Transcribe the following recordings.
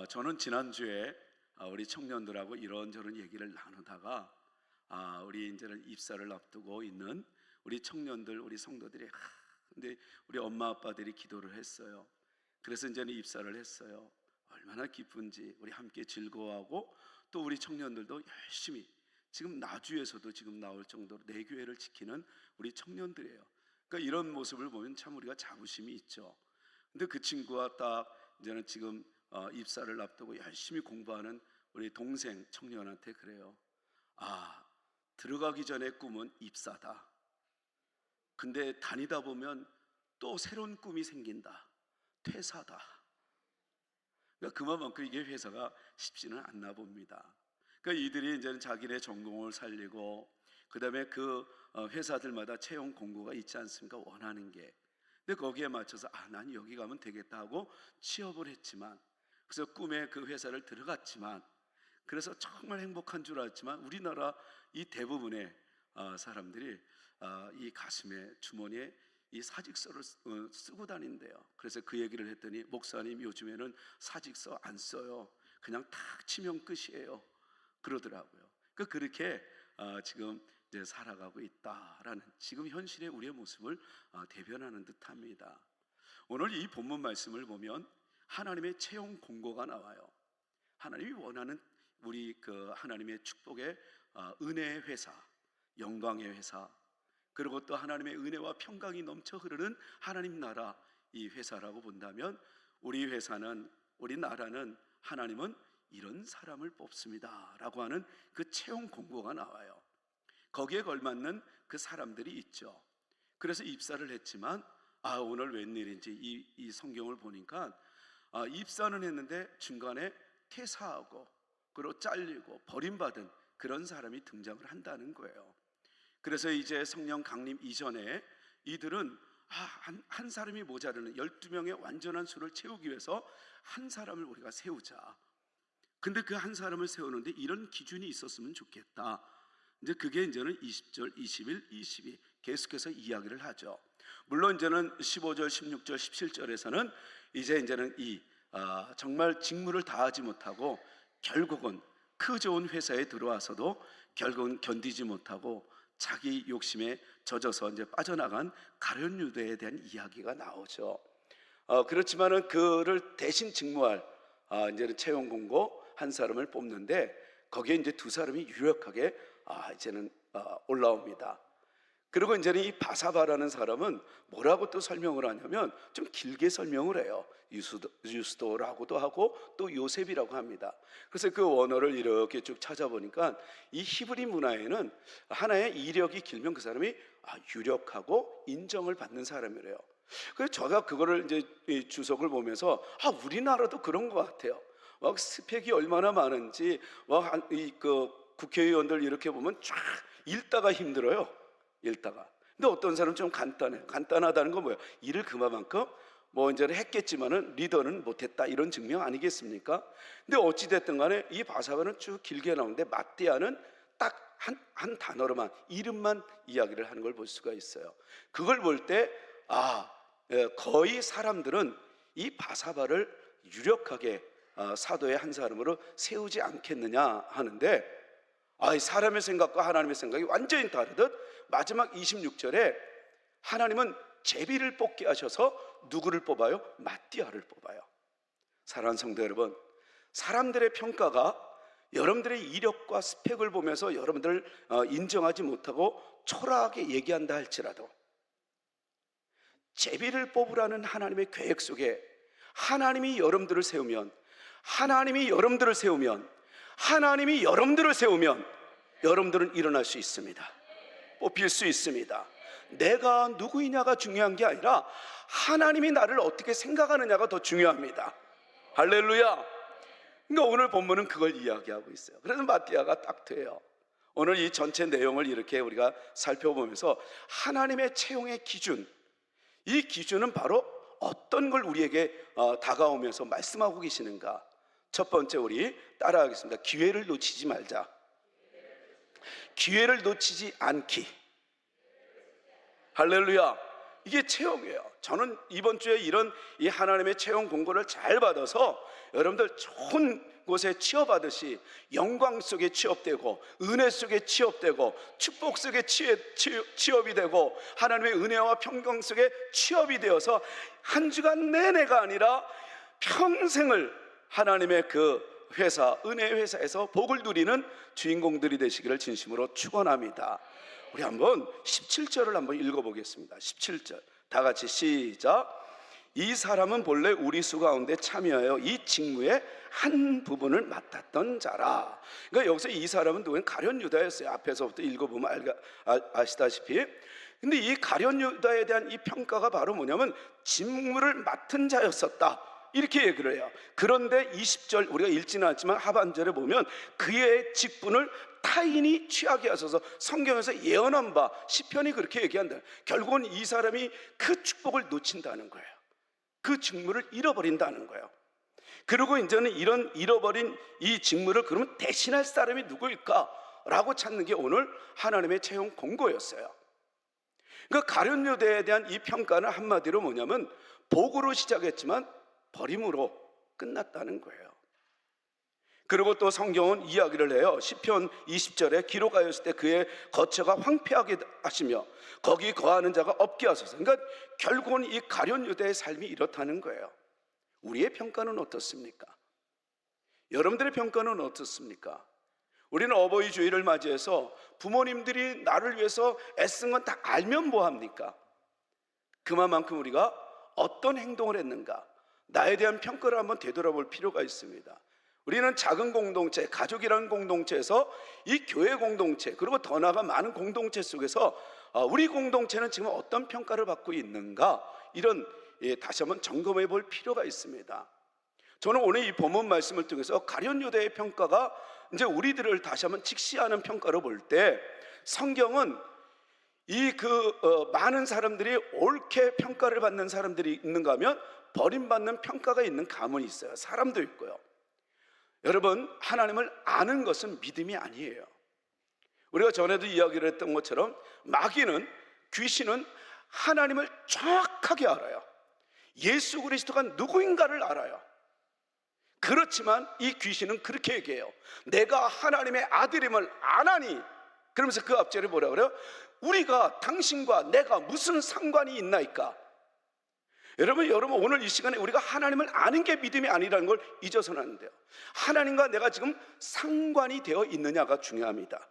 저는 지난주에 우리 청년들하고 이런저런 얘기를 나누다가 우리 이제는 입사를 앞두고 있는 우리 청년들, 우리 성도들이 근데 우리 엄마 아빠들이 기도를 했어요. 그래서 이제는 입사를 했어요. 얼마나 기쁜지 우리 함께 즐거워하고 또 우리 청년들도 열심히 지금 나주에서도 지금 나올 정도로 내 교회를 지키는 우리 청년들이에요. 그러니까 이런 모습을 보면 참 우리가 자부심이 있죠. 근데 그 친구가 딱 이제는 지금 입사를 앞두고 열심히 공부하는 우리 동생 청년한테 그래요. 들어가기 전에 꿈은 입사다. 근데 다니다 보면 또 새로운 꿈이 생긴다. 퇴사다. 그러니까 그만큼 이게 회사가 쉽지는 않나 봅니다. 그러니까 이들이 이제는 자기네 전공을 살리고 그다음에 그 회사들마다 채용 공고가 있지 않습니까? 원하는 게. 근데 거기에 맞춰서 난 여기 가면 되겠다 하고 취업을 했지만, 그래서 꿈에 그 회사를 들어갔지만, 그래서 정말 행복한 줄 알았지만 우리나라 이 대부분의 사람들이 이 가슴에 주머니에 이 사직서를 쓰고 다닌대요. 그래서 그 얘기를 했더니 목사님 요즘에는 사직서 안 써요. 그냥 탁 치면 끝이에요. 그러더라고요. 그렇게 지금 이제 살아가고 있다라는 지금 현실의 우리의 모습을 대변하는 듯합니다. 오늘 이 본문 말씀을 보면 하나님의 채용 공고가 나와요. 하나님이 원하는 우리 그 하나님의 축복의 은혜의 회사, 영광의 회사, 그리고 또 하나님의 은혜와 평강이 넘쳐 흐르는 하나님 나라 이 회사라고 본다면 우리 회사는, 우리 나라는 하나님은 이런 사람을 뽑습니다 라고 하는 그 채용 공고가 나와요. 거기에 걸맞는 그 사람들이 있죠. 그래서 입사를 했지만 오늘 웬일인지 이 성경을 보니까 입사는 했는데 중간에 퇴사하고 그리고 잘리고 버림받은 그런 사람이 등장을 한다는 거예요. 그래서 이제 성령 강림 이전에 이들은 한 사람이 모자르는 12명의 완전한 수를 채우기 위해서 한 사람을 우리가 세우자. 근데 그 한 사람을 세우는데 이런 기준이 있었으면 좋겠다. 이제 그게 이제는 20절, 21, 22 계속해서 이야기를 하죠. 물론 이제는 15절, 16절, 17절에서는 이제는 정말 직무를 다하지 못하고 결국은 그 좋은 회사에 들어와서도 결국은 견디지 못하고 자기 욕심에 젖어서 이제 빠져나간 가룟 유다에 대한 이야기가 나오죠. 그렇지만은 그를 대신 직무할 이제는 채용 공고 한 사람을 뽑는데 거기에 이제 두 사람이 유력하게 이제는 올라옵니다. 그리고 이제는 이 바사바라는 사람은 뭐라고 또 설명을 하냐면 좀 길게 설명을 해요. 유스도라고도 하고 또 요셉이라고 합니다. 그래서 그 원어를 이렇게 쭉 찾아보니까 이 히브리 문화에는 하나의 이력이 길면 그 사람이 유력하고 인정을 받는 사람이래요. 그래서 제가 그거를 이제 이 주석을 보면서 우리나라도 그런 것 같아요. 막 스펙이 얼마나 많은지 그 국회의원들 이렇게 보면 쫙 읽다가 힘들어요. 읽다가. 근데 어떤 사람은 좀 간단해. 간단하다는 건 뭐예요? 일을 그만큼 뭐 이제 했겠지만은 리더는 못했다 이런 증명 아니겠습니까? 근데 어찌 됐든 간에 이 바사바는 쭉 길게 나오는데 마띠아는 딱 한 단어로만 이름만 이야기를 하는 걸 볼 수가 있어요. 그걸 볼 때 거의 사람들은 이 바사바를 유력하게 사도의 한 사람으로 세우지 않겠느냐 하는데 사람의 생각과 하나님의 생각이 완전히 다르듯 마지막 26절에 하나님은 제비를 뽑게 하셔서 누구를 뽑아요? 마띠아를 뽑아요. 사랑하는 성도 여러분, 사람들의 평가가 여러분들의 이력과 스펙을 보면서 여러분들을 인정하지 못하고 초라하게 얘기한다 할지라도 제비를 뽑으라는 하나님의 계획 속에 하나님이 여러분들을 세우면 여러분들은 일어날 수 있습니다. 뽑힐 수 있습니다. 내가 누구이냐가 중요한 게 아니라 하나님이 나를 어떻게 생각하느냐가 더 중요합니다. 할렐루야. 그러니까 오늘 본문은 그걸 이야기하고 있어요. 그래서 마띠아가 딱 돼요. 오늘 이 전체 내용을 이렇게 우리가 살펴보면서 하나님의 채용의 기준, 이 기준은 바로 어떤 걸 우리에게 다가오면서 말씀하고 계시는가. 첫 번째 우리 따라하겠습니다. 기회를 놓치지 말자. 기회를 놓치지 않기. 할렐루야. 이게 채용이에요. 저는 이번 주에 이런 이 하나님의 채용 공고를 잘 받아서 여러분들 좋은 곳에 취업하듯이 영광 속에 취업되고 은혜 속에 취업되고 축복 속에 취업이 되고 하나님의 은혜와 평강 속에 취업이 되어서 한 주간 내내가 아니라 평생을 하나님의 그 회사, 은혜 회사에서 복을 누리는 주인공들이 되시기를 진심으로 축원합니다. 우리 한번 17절을 한번 읽어보겠습니다. 17절 다 같이 시작. 이 사람은 본래 우리 수 가운데 참여하여 이 직무의 한 부분을 맡았던 자라. 그러니까 여기서 이 사람은 누구예요? 가룟 유다였어요. 앞에서부터 읽어보면 아시다시피. 근데 이 가룟 유다에 대한 이 평가가 바로 뭐냐면 직무를 맡은 자였었다, 이렇게 얘기를 해요. 그런데 20절 우리가 읽지는 않지만 하반절에 보면 그의 직분을 타인이 취하게 하셔서 성경에서 예언한 바 시편이 그렇게 얘기한다. 결국은 이 사람이 그 축복을 놓친다는 거예요. 그 직무를 잃어버린다는 거예요. 그리고 이제는 이런 잃어버린 이 직무를 그러면 대신할 사람이 누구일까? 라고 찾는 게 오늘 하나님의 채용 공고였어요. 그러니까 가룟 유다에 대한 이 평가는 한마디로 뭐냐면 복으로 시작했지만 버림으로 끝났다는 거예요. 그리고 또 성경은 이야기를 해요. 시편 20절에 기록하였을 때 그의 거처가 황폐하게 하시며 거기 거하는 자가 없게 하소서. 그러니까 결국은 이 가룟 유다의 삶이 이렇다는 거예요. 우리의 평가는 어떻습니까? 여러분들의 평가는 어떻습니까? 우리는 어버이 주일을 맞이해서 부모님들이 나를 위해서 애쓴 건 다 알면 뭐합니까? 그만큼 우리가 어떤 행동을 했는가, 나에 대한 평가를 한번 되돌아볼 필요가 있습니다. 우리는 작은 공동체, 가족이라는 공동체에서 이 교회 공동체, 그리고 더 나아가 많은 공동체 속에서 우리 공동체는 지금 어떤 평가를 받고 있는가, 이런 다시 한번 점검해 볼 필요가 있습니다. 저는 오늘 이 본문 말씀을 통해서 가룟 유다의 평가가 이제 우리들을 다시 한번 직시하는 평가로 볼 때 성경은 이 많은 사람들이 옳게 평가를 받는 사람들이 있는가 하면 버림받는 평가가 있는 가문이 있어요. 사람도 있고요. 여러분, 하나님을 아는 것은 믿음이 아니에요. 우리가 전에도 이야기를 했던 것처럼 마귀는, 귀신은 하나님을 정확하게 알아요. 예수 그리스도가 누구인가를 알아요. 그렇지만 이 귀신은 그렇게 얘기해요. 내가 하나님의 아들임을 아나니, 그러면서 그 앞절에 뭐라 그래요? 우리가 당신과 내가 무슨 상관이 있나이까? 여러분 오늘 이 시간에 우리가 하나님을 아는 게 믿음이 아니라는 걸 잊어서는 안 돼요. 하나님과 내가 지금 상관이 되어 있느냐가 중요합니다.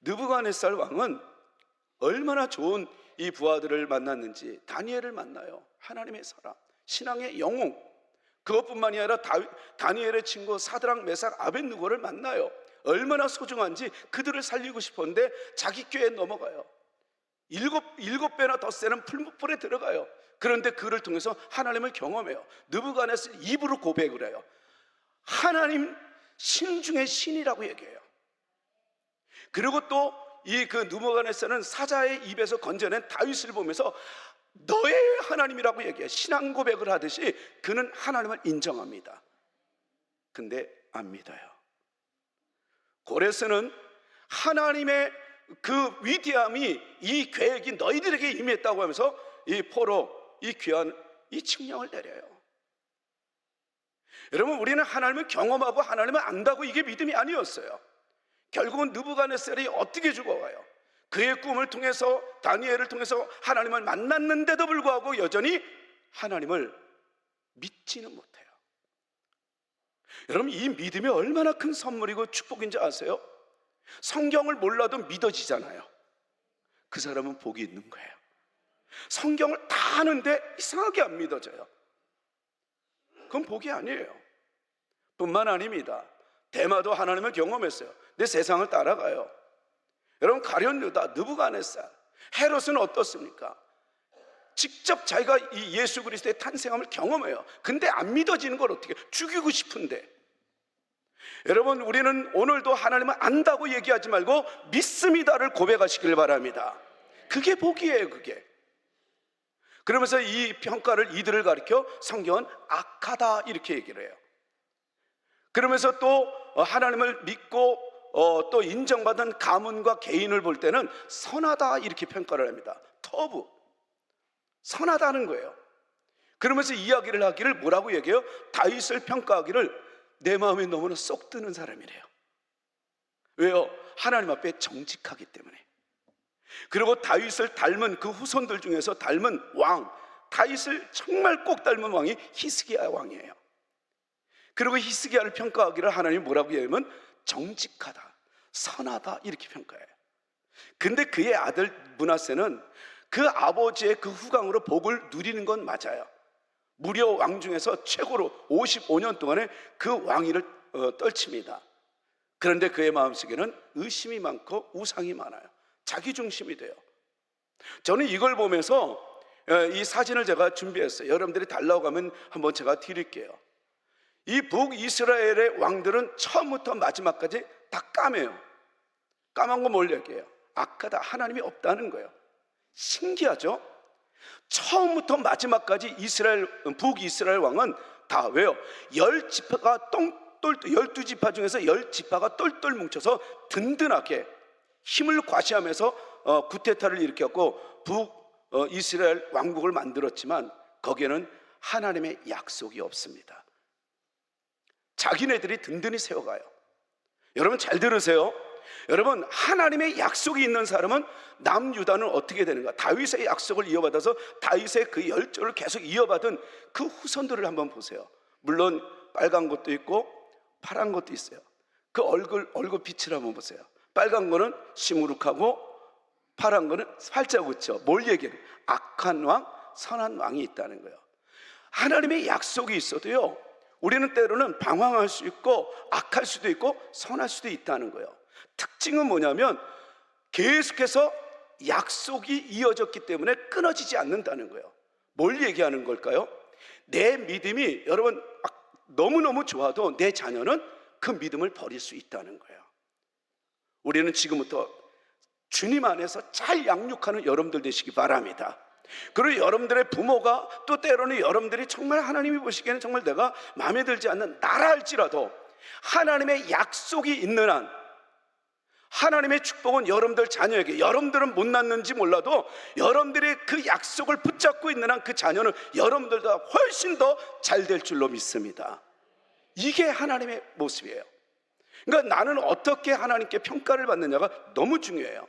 느부갓네살 왕은 얼마나 좋은 이 부하들을 만났는지, 다니엘을 만나요. 하나님의 사람, 신앙의 영웅. 그것뿐만이 아니라 다니엘의 친구 사드락, 메삭, 아벳느고를 만나요. 얼마나 소중한지 그들을 살리고 싶었는데 자기 꾀에 넘어가요. 일곱 배나 더 세는 풀무불에 들어가요. 그런데 그를 통해서 하나님을 경험해요. 느부갓네살 입으로 고백을 해요. 하나님 신 중에 신이라고 얘기해요. 그리고 또 그 느부갓네살은 사자의 입에서 건져낸 다윗을 보면서 너의 하나님이라고 얘기해요. 신앙 고백을 하듯이 그는 하나님을 인정합니다. 근데 안 믿어요. 고레스는 하나님의 그 위대함이 이 계획이 너희들에게 임했다고 하면서 이 포로, 이 귀한 이 칙령을 내려요. 여러분, 우리는 하나님을 경험하고 하나님을 안다고 이게 믿음이 아니었어요. 결국은 느부갓네살이 어떻게 죽어가요? 그의 꿈을 통해서, 다니엘을 통해서 하나님을 만났는데도 불구하고 여전히 하나님을 믿지는 못해요. 여러분, 이 믿음이 얼마나 큰 선물이고 축복인지 아세요? 성경을 몰라도 믿어지잖아요. 그 사람은 복이 있는 거예요. 성경을 다 아는데 이상하게 안 믿어져요. 그건 복이 아니에요. 뿐만 아닙니다. 데마도 하나님을 경험했어요. 내 세상을 따라가요. 여러분, 가룟 유다, 느부갓네살, 헤롯은 어떻습니까? 직접 자기가 이 예수 그리스도의 탄생함을 경험해요. 근데 안 믿어지는 걸 어떻게, 죽이고 싶은데. 여러분, 우리는 오늘도 하나님을 안다고 얘기하지 말고 믿습니다를 고백하시길 바랍니다. 그게 복이에요. 그게. 그러면서 이 평가를, 이들을 가리켜 성경은 악하다 이렇게 얘기를 해요. 그러면서 또 하나님을 믿고 또 인정받은 가문과 개인을 볼 때는 선하다 이렇게 평가를 합니다. 터부, 선하다는 거예요. 그러면서 이야기를 하기를 뭐라고 얘기해요? 다윗을 평가하기를 내 마음에 너무나 쏙 드는 사람이래요. 왜요? 하나님 앞에 정직하기 때문에. 그리고 다윗을 닮은 그 후손들 중에서 닮은 왕, 다윗을 정말 꼭 닮은 왕이 히스기야 왕이에요. 그리고 히스기야를 평가하기를 하나님이 뭐라고 얘기하면 정직하다, 선하다 이렇게 평가해요. 근데 그의 아들 므낫세는 그 아버지의 그 후광으로 복을 누리는 건 맞아요. 무려 왕 중에서 최고로 55년 동안에 그 왕위를 떨칩니다. 그런데 그의 마음속에는 의심이 많고 우상이 많아요. 자기중심이 돼요. 저는 이걸 보면서 이 사진을 제가 준비했어요. 여러분들이 달라고 하면 한번 제가 드릴게요. 이 북이스라엘의 왕들은 처음부터 마지막까지 다 까매요. 까만 거 뭘 얘기해요? 악하다, 하나님이 없다는 거예요. 신기하죠? 처음부터 마지막까지 북이스라엘 왕은 다 왜요? 10지파가 12지파 중에서 10지파가 똘똘 뭉쳐서 든든하게 힘을 과시하면서 구테타를 일으켰고 북이스라엘 왕국을 만들었지만 거기에는 하나님의 약속이 없습니다. 자기네들이 든든히 세워가요. 여러분 잘 들으세요. 여러분, 하나님의 약속이 있는 사람은 남유다는 어떻게 되는가? 다윗의 약속을 이어받아서 다윗의 그 열정을 계속 이어받은 그 후손들을 한번 보세요. 물론 빨간 것도 있고 파란 것도 있어요. 그 얼굴 빛을 한번 보세요. 빨간 거는 시무룩하고 파란 거는 활짝 웃죠. 뭘 얘기해요? 악한 왕, 선한 왕이 있다는 거예요. 하나님의 약속이 있어도요, 우리는 때로는 방황할 수 있고 악할 수도 있고 선할 수도 있다는 거예요. 특징은 뭐냐면 계속해서 약속이 이어졌기 때문에 끊어지지 않는다는 거예요. 뭘 얘기하는 걸까요? 내 믿음이 여러분 너무너무 좋아도 내 자녀는 그 믿음을 버릴 수 있다는 거예요. 우리는 지금부터 주님 안에서 잘 양육하는 여러분들 되시기 바랍니다. 그리고 여러분들의 부모가 또 때로는 여러분들이 정말 하나님이 보시기에는 정말 내가 마음에 들지 않는 나라 할지라도 하나님의 약속이 있는 한, 하나님의 축복은 여러분들 자녀에게, 여러분들은 못 낳는지 몰라도 여러분들이 그 약속을 붙잡고 있는 한 그 자녀는 여러분들보다 훨씬 더 잘 될 줄로 믿습니다. 이게 하나님의 모습이에요. 그러니까 나는 어떻게 하나님께 평가를 받느냐가 너무 중요해요.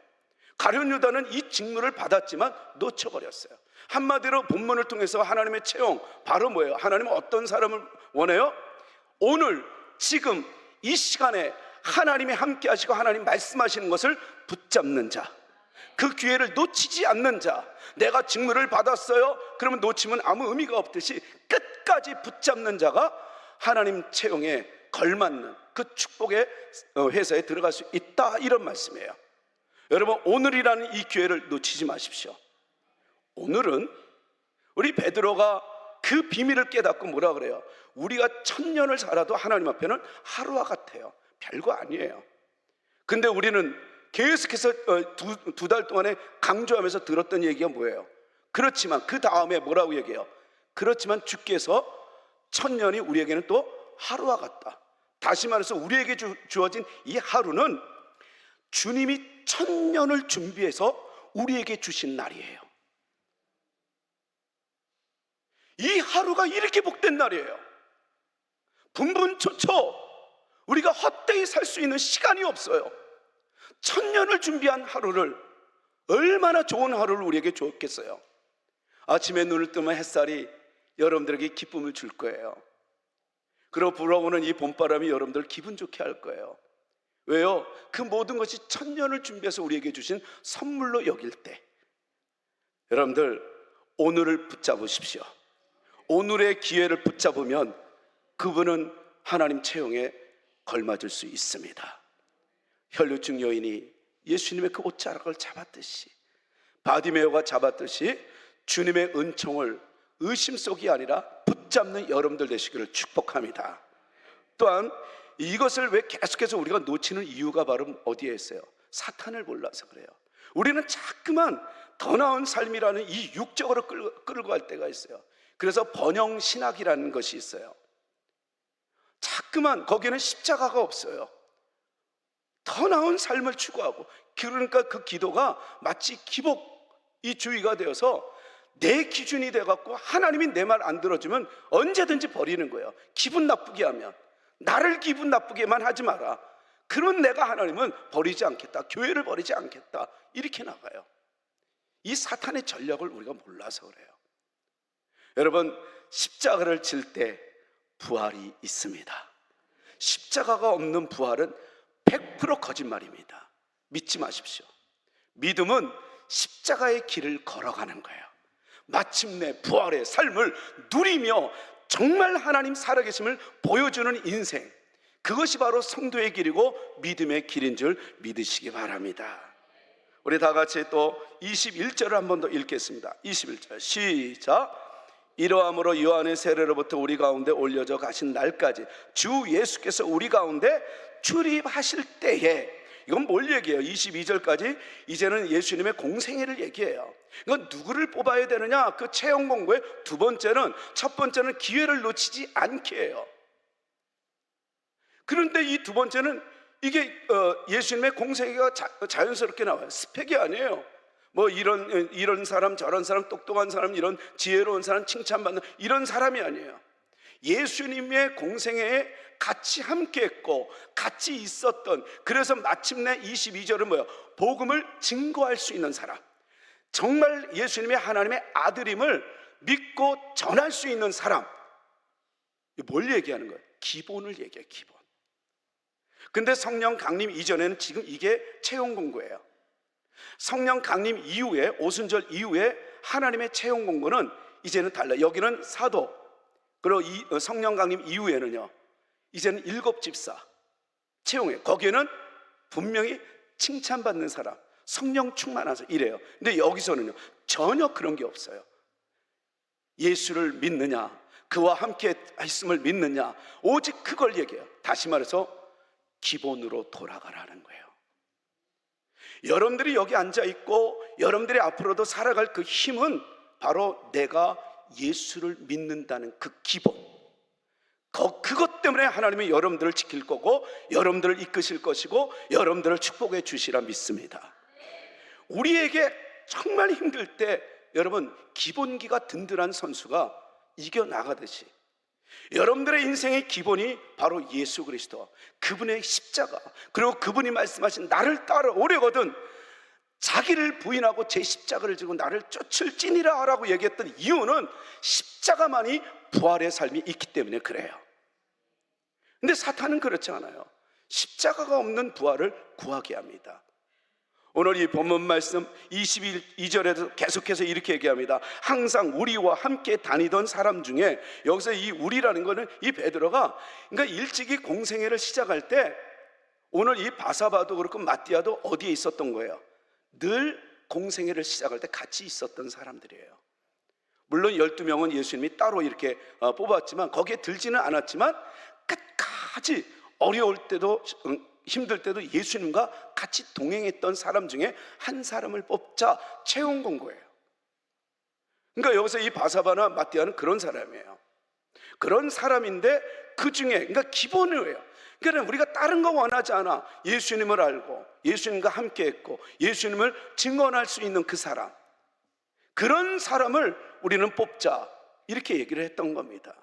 가룟 유다는 이 직무를 받았지만 놓쳐버렸어요. 한마디로 본문을 통해서 하나님의 채용, 바로 뭐예요? 하나님은 어떤 사람을 원해요? 오늘 지금 이 시간에 하나님이 함께 하시고 하나님 말씀하시는 것을 붙잡는 자, 그 기회를 놓치지 않는 자. 내가 직무를 받았어요, 그러면 놓치면 아무 의미가 없듯이 끝까지 붙잡는 자가 하나님 채용에 걸맞는 그 축복의 회사에 들어갈 수 있다, 이런 말씀이에요. 여러분, 오늘이라는 이 기회를 놓치지 마십시오. 오늘은 우리 베드로가 그 비밀을 깨닫고 뭐라 그래요? 우리가 1000년을 살아도 하나님 앞에는 하루와 같아요. 별거 아니에요. 근데 우리는 계속해서 두 달 동안에 강조하면서 들었던 얘기가 뭐예요? 그렇지만 그 다음에 뭐라고 얘기해요? 그렇지만 주께서 1000년이 우리에게는 또 하루와 같다. 다시 말해서 우리에게 주어진 이 하루는 주님이 1000년을 준비해서 우리에게 주신 날이에요. 이 하루가 이렇게 복된 날이에요. 분분초초 우리가 헛되이 살 수 있는 시간이 없어요. 1000년을 준비한 하루를, 얼마나 좋은 하루를 우리에게 주었겠어요. 아침에 눈을 뜨면 햇살이 여러분들에게 기쁨을 줄 거예요. 그리고 불어오는 이 봄바람이 여러분들 기분 좋게 할 거예요. 왜요? 그 모든 것이 1000년을 준비해서 우리에게 주신 선물로 여길 때, 여러분들 오늘을 붙잡으십시오. 오늘의 기회를 붙잡으면 그분은 하나님 채용에 걸맞을 수 있습니다. 혈루증 여인이 예수님의 그 옷자락을 잡았듯이, 바디메오가 잡았듯이 주님의 은총을 의심 속이 아니라 붙잡는 여러분들 되시기를 축복합니다. 또한 이것을 왜 계속해서 우리가 놓치는 이유가 바로 어디에 있어요? 사탄을 몰라서 그래요. 우리는 자꾸만 더 나은 삶이라는 이 육적으로 끌고 갈 때가 있어요. 그래서 번영신학이라는 것이 있어요. 자꾸만 거기에는 십자가가 없어요. 더 나은 삶을 추구하고, 그러니까 그 기도가 마치 기복이 주의가 되어서 내 기준이 돼갖고 하나님이 내 말 안 들어주면 언제든지 버리는 거예요. 기분 나쁘게 하면. 나를 기분 나쁘게만 하지 마라. 그런 내가 하나님은 버리지 않겠다, 교회를 버리지 않겠다, 이렇게 나가요. 이 사탄의 전략을 우리가 몰라서 그래요. 여러분, 십자가를 질 때 부활이 있습니다. 십자가가 없는 부활은 100% 거짓말입니다. 믿지 마십시오. 믿음은 십자가의 길을 걸어가는 거예요. 마침내 부활의 삶을 누리며 정말 하나님 살아계심을 보여주는 인생, 그것이 바로 성도의 길이고 믿음의 길인 줄 믿으시기 바랍니다. 우리 다 같이 또 21절을 한 번 더 읽겠습니다. 21절 시작. 이러함으로 요한의 세례로부터 우리 가운데 올려져 가신 날까지 주 예수께서 우리 가운데 출입하실 때에, 이건 뭘 얘기해요? 22절까지 이제는 예수님의 공생애를 얘기해요. 이건 누구를 뽑아야 되느냐? 그 채용 공고의 두 번째는, 첫 번째는 기회를 놓치지 않게 해요. 그런데 이 두 번째는 이게 예수님의 공생애가 자연스럽게 나와요. 스펙이 아니에요. 뭐 이런 사람, 저런 사람, 똑똑한 사람, 이런 지혜로운 사람, 칭찬받는 이런 사람이 아니에요. 예수님의 공생애에 같이 함께했고 같이 있었던, 그래서 마침내 22절은 뭐예요? 복음을 증거할 수 있는 사람, 정말 예수님의 하나님의 아들임을 믿고 전할 수 있는 사람. 뭘 얘기하는 거예요? 기본을 얘기해요. 기본. 근데 성령 강림 이전에는 지금 이게 채용 공고예요. 성령 강림 이후에, 오순절 이후에 하나님의 채용 공고는 이제는 달라요. 여기는 사도, 그리고 성령 강림 이후에는요, 이제는 7 집사 채용해요. 거기에는 분명히 칭찬받는 사람, 성령 충만하서 이래요. 근데 여기서는요, 전혀 그런 게 없어요. 예수를 믿느냐, 그와 함께 있음을 믿느냐, 오직 그걸 얘기해요. 다시 말해서 기본으로 돌아가라는 거예요. 여러분들이 여기 앉아있고 여러분들이 앞으로도 살아갈 그 힘은 바로 내가 예수를 믿는다는 그 기본, 그것 때문에 하나님은 여러분들을 지킬 거고 여러분들을 이끄실 것이고 여러분들을 축복해 주시라 믿습니다. 우리에게 정말 힘들 때 여러분, 기본기가 든든한 선수가 이겨나가듯이 여러분들의 인생의 기본이 바로 예수 그리스도, 그분의 십자가, 그리고 그분이 말씀하신 나를 따라오려거든 자기를 부인하고 제 십자가를 지고 나를 쫓을지니라 라고 얘기했던 이유는 십자가만이 부활의 삶이 있기 때문에 그래요. 근데 사탄은 그렇지 않아요. 십자가가 없는 부활을 구하게 합니다. 오늘 이 본문 말씀 22절에도 계속해서 이렇게 얘기합니다. 항상 우리와 함께 다니던 사람 중에, 여기서 이 우리라는 거는 이 베드로가, 그러니까 일찍이 공생애를 시작할 때 오늘 이 바사바도 그렇고 마띠아도 어디에 있었던 거예요? 늘 공생애를 시작할 때 같이 있었던 사람들이에요. 물론 12명은 예수님이 따로 이렇게 뽑았지만 거기에 들지는 않았지만 끝까지 어려울 때도 힘들 때도 예수님과 같이 동행했던 사람 중에 한 사람을 뽑자 채용 공고예요. 그러니까 여기서 이 바사바나 마띠아는 그런 사람이에요. 그런 사람인데 그 중에, 그러니까 기본이에요. 그러니까 우리가 다른 거 원하지 않아. 예수님을 알고 예수님과 함께 했고 예수님을 증언할 수 있는 그 사람, 그런 사람을 우리는 뽑자, 이렇게 얘기를 했던 겁니다.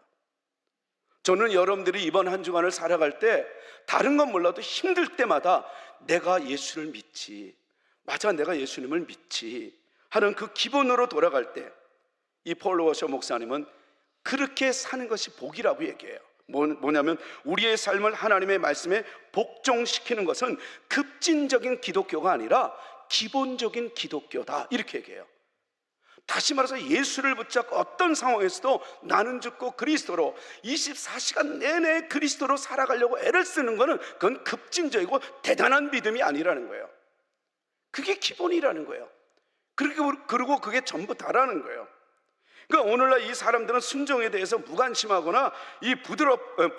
저는 여러분들이 이번 한 주간을 살아갈 때 다른 건 몰라도 힘들 때마다 내가 예수를 믿지, 맞아, 내가 예수님을 믿지 하는 그 기본으로 돌아갈 때 이 폴 워셔 목사님은 그렇게 사는 것이 복이라고 얘기해요. 뭐냐면 우리의 삶을 하나님의 말씀에 복종시키는 것은 급진적인 기독교가 아니라 기본적인 기독교다, 이렇게 얘기해요. 다시 말해서 예수를 붙잡고 어떤 상황에서도 나는 죽고 그리스도로 24시간 내내 그리스도로 살아가려고 애를 쓰는 것은 그건 급진적이고 대단한 믿음이 아니라는 거예요. 그게 기본이라는 거예요. 그리고 그게 전부 다라는 거예요. 그러니까 오늘날 이 사람들은 순종에 대해서 무관심하거나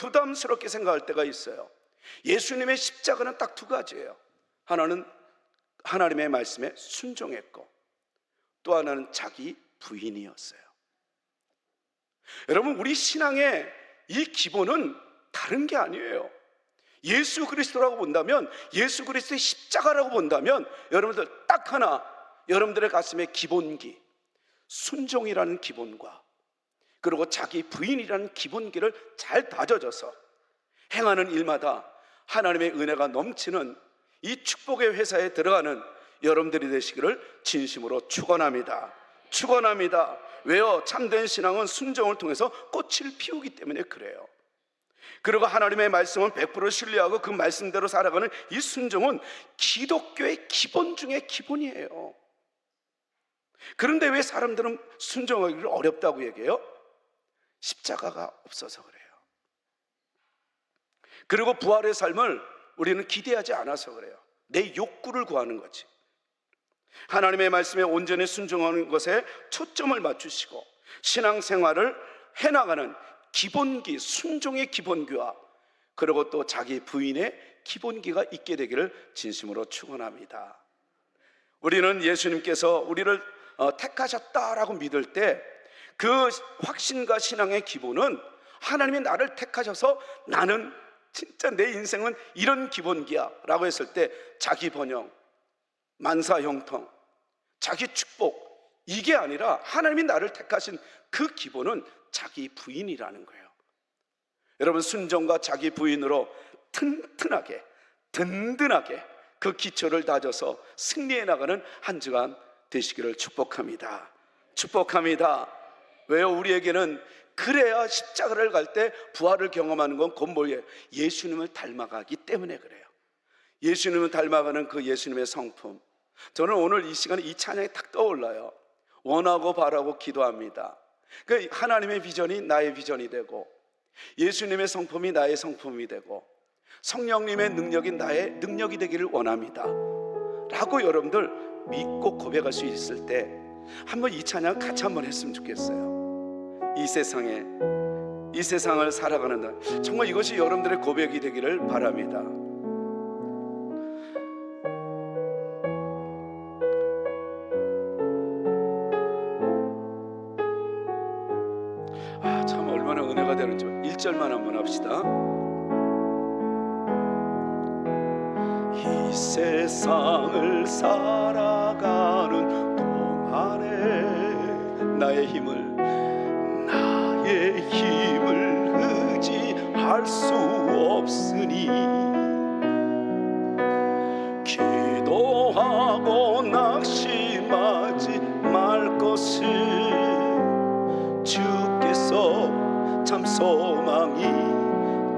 부담스럽게 생각할 때가 있어요. 예수님의 십자가는 딱 2가지예요. 하나는 하나님의 말씀에 순종했고 또 하나는 자기 부인이었어요. 여러분, 우리 신앙의 이 기본은 다른 게 아니에요. 예수 그리스도라고 본다면, 예수 그리스도의 십자가라고 본다면 여러분들 딱 하나, 여러분들의 가슴에 기본기, 순종이라는 기본과 그리고 자기 부인이라는 기본기를 잘 다져져서 행하는 일마다 하나님의 은혜가 넘치는 이 축복의 회사에 들어가는 여러분들이 되시기를 진심으로 축원합니다. 축원합니다. 왜요? 참된 신앙은 순종을 통해서 꽃을 피우기 때문에 그래요. 그리고 하나님의 말씀은 100% 신뢰하고 그 말씀대로 살아가는 이 순종은 기독교의 기본 중에 기본이에요. 그런데 왜 사람들은 순종하기를 어렵다고 얘기해요? 십자가가 없어서 그래요. 그리고 부활의 삶을 우리는 기대하지 않아서 그래요. 내 욕구를 구하는 거지. 하나님의 말씀에 온전히 순종하는 것에 초점을 맞추시고 신앙생활을 해나가는 기본기, 순종의 기본기와 그리고 또 자기 부인의 기본기가 있게 되기를 진심으로 축원합니다. 우리는 예수님께서 우리를 택하셨다라고 믿을 때 그 확신과 신앙의 기본은 하나님이 나를 택하셔서 나는 진짜 내 인생은 이런 기본기야 라고 했을 때 자기 번영, 만사형통, 자기 축복, 이게 아니라 하나님이 나를 택하신 그 기본은 자기 부인이라는 거예요. 여러분, 순종과 자기 부인으로 튼튼하게 든든하게 그 기초를 다져서 승리해 나가는 한 주간 되시기를 축복합니다. 축복합니다. 왜요? 우리에게는 그래야 십자가를 갈 때 부활을 경험하는 건 곧 뭐예요? 예수님을 닮아가기 때문에 그래요. 예수님을 닮아가는 그 예수님의 성품, 저는 오늘 이 시간에 이 찬양이 딱 떠올라요. 원하고 바라고 기도합니다. 그 하나님의 비전이 나의 비전이 되고 예수님의 성품이 나의 성품이 되고 성령님의 능력이 나의 능력이 되기를 원합니다 라고 여러분들 믿고 고백할 수 있을 때 한번 이 찬양 같이 한번 했으면 좋겠어요. 이 세상을 살아가는 날, 정말 이것이 여러분들의 고백이 되기를 바랍니다. 참 얼마나 은혜가 되는지 1절만 한번 합시다. 이 세상을 살아가는 동안에 나의 힘을 의지할 수 없으니 기도하고 낙심하지 말 것을 주께서 참 소망이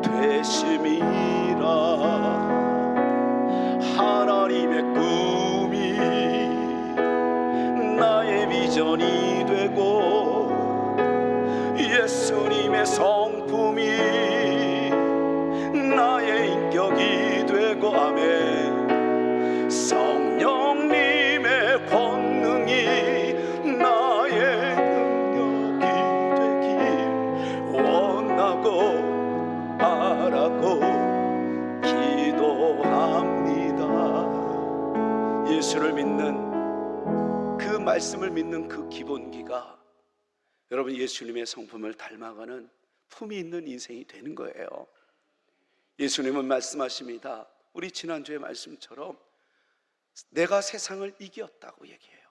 되심이라. 하나님의 꿈이 나의 비전이 되고 예수님의 성품이 나의 인격이 되고 아멘. 성령님의 권능이 나의 능력이 되길 원하고 바라고 기도합니다. 예수를 믿는 그 말씀을 믿는 그 기본기가 여러분 예수님의 성품을 닮아가는 품이 있는 인생이 되는 거예요. 예수님은 말씀하십니다. 우리 지난주의 말씀처럼 내가 세상을 이겼다고 얘기해요.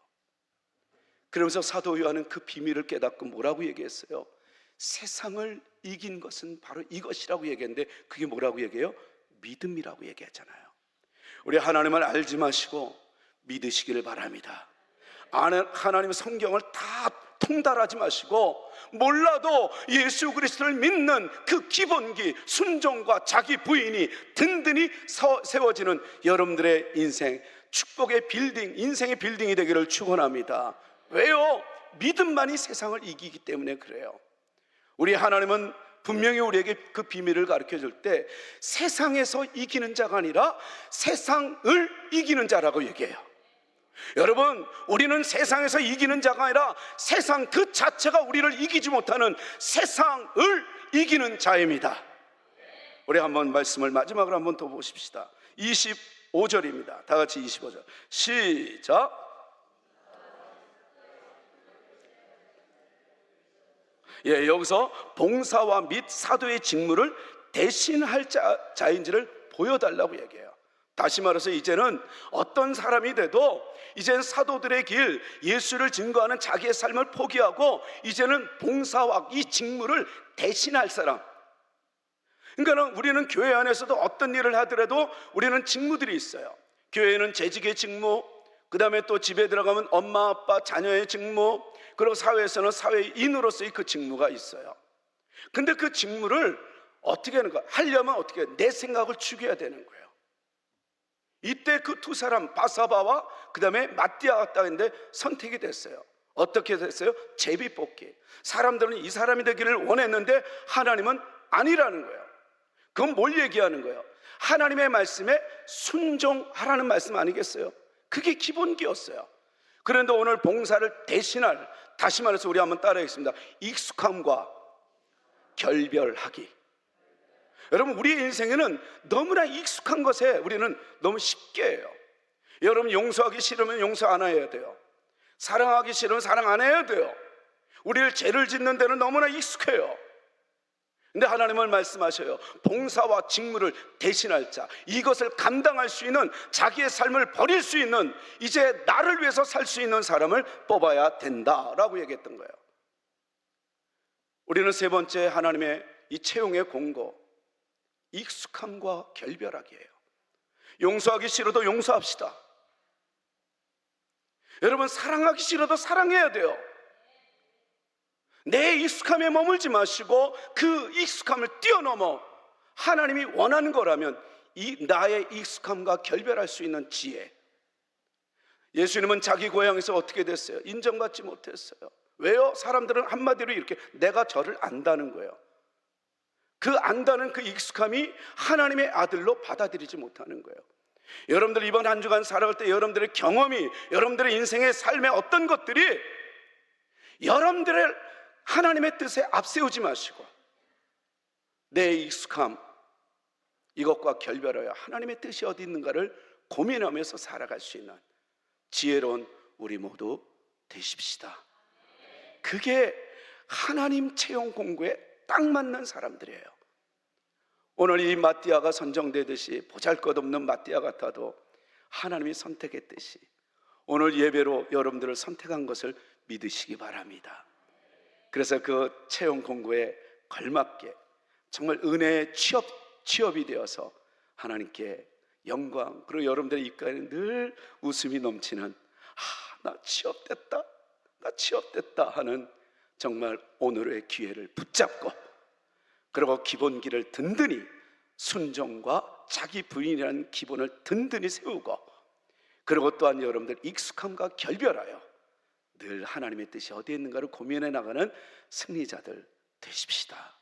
그러면서 사도 요한은 그 비밀을 깨닫고 뭐라고 얘기했어요? 세상을 이긴 것은 바로 이것이라고 얘기했는데 그게 뭐라고 얘기해요? 믿음이라고 얘기하잖아요. 우리 하나님을 알지 마시고 믿으시기를 바랍니다. 하나님의 성경을 다 통달하지 마시고 몰라도 예수 그리스도를 믿는 그 기본기, 순종과 자기 부인이 든든히 세워지는 여러분들의 인생, 축복의 빌딩, 인생의 빌딩이 되기를 축원합니다. 왜요? 믿음만이 세상을 이기기 때문에 그래요. 우리 하나님은 분명히 우리에게 그 비밀을 가르쳐 줄 때 세상에서 이기는 자가 아니라 세상을 이기는 자라고 얘기해요. 여러분, 우리는 세상에서 이기는 자가 아니라 세상 그 자체가 우리를 이기지 못하는 세상을 이기는 자입니다. 우리 한번 말씀을 마지막으로 한번 더 보십시다. 25절입니다. 다 같이 25절 시작. 여기서 봉사와 및 사도의 직무를 대신할 자인지를 보여달라고 얘기해요. 다시 말해서 이제는 어떤 사람이 돼도 이제는 사도들의 길, 예수를 증거하는 자기의 삶을 포기하고 이제는 봉사와 이 직무를 대신할 사람. 그러니까 우리는 교회 안에서도 어떤 일을 하더라도 우리는 직무들이 있어요. 교회는 재직의 직무, 그 다음에 또 집에 들어가면 엄마, 아빠, 자녀의 직무, 그리고 사회에서는 사회인으로서의 그 직무가 있어요. 근데 그 직무를 어떻게 하는 거야? 하려면 어떻게 해야? 내 생각을 죽여야 되는 거예요. 이때 그 두 사람, 바사바와 그 다음에 마띠아가 왔다 했는데 선택이 됐어요. 어떻게 됐어요? 제비뽑기. 사람들은 이 사람이 되기를 원했는데 하나님은 아니라는 거예요. 그건 뭘 얘기하는 거예요? 하나님의 말씀에 순종하라는 말씀 아니겠어요? 그게 기본기였어요. 그런데 오늘 봉사를 대신할, 다시 말해서 우리 한번 따라하겠습니다. 익숙함과 결별하기. 여러분, 우리의 인생에는 너무나 익숙한 것에 우리는 너무 쉽게 해요. 여러분, 용서하기 싫으면 용서 안 해야 돼요. 사랑하기 싫으면 사랑 안 해야 돼요. 우리를 죄를 짓는 데는 너무나 익숙해요. 근데 하나님은 말씀하셔요. 봉사와 직무를 대신할 자, 이것을 감당할 수 있는, 자기의 삶을 버릴 수 있는, 이제 나를 위해서 살 수 있는 사람을 뽑아야 된다라고 얘기했던 거예요. 우리는 세 번째 하나님의 이 채용의 공고, 익숙함과 결별하기예요. 용서하기 싫어도 용서합시다. 여러분, 사랑하기 싫어도 사랑해야 돼요. 내 익숙함에 머물지 마시고 그 익숙함을 뛰어넘어 하나님이 원하는 거라면 이 나의 익숙함과 결별할 수 있는 지혜. 예수님은 자기 고향에서 어떻게 됐어요? 인정받지 못했어요. 왜요? 사람들은 한마디로 이렇게 내가 저를 안다는 거예요. 그 안다는 그 익숙함이 하나님의 아들로 받아들이지 못하는 거예요. 여러분들 이번 한 주간 살아갈 때 여러분들의 경험이, 여러분들의 인생의 삶의 어떤 것들이 여러분들의 하나님의 뜻에 앞세우지 마시고 내 익숙함, 이것과 결별하여 하나님의 뜻이 어디 있는가를 고민하면서 살아갈 수 있는 지혜로운 우리 모두 되십시다. 그게 하나님 채용 공고에 딱 맞는 사람들이에요. 오늘 이 마띠아가 선정되듯이 보잘것없는 마띠아 같아도 하나님이 선택했듯이 오늘 예배로 여러분들을 선택한 것을 믿으시기 바랍니다. 그래서 그 채용 공고에 걸맞게 정말 은혜의 취업이 되어서 하나님께 영광, 그리고 여러분들의 입가에는 늘 웃음이 넘치는 나 취업됐다 하는 정말 오늘의 기회를 붙잡고, 그리고 기본기를 든든히, 순종과 자기 부인이라는 기본을 든든히 세우고, 그리고 또한 여러분들 익숙함과 결별하여 늘 하나님의 뜻이 어디에 있는가를 고민해 나가는 승리자들 되십시다.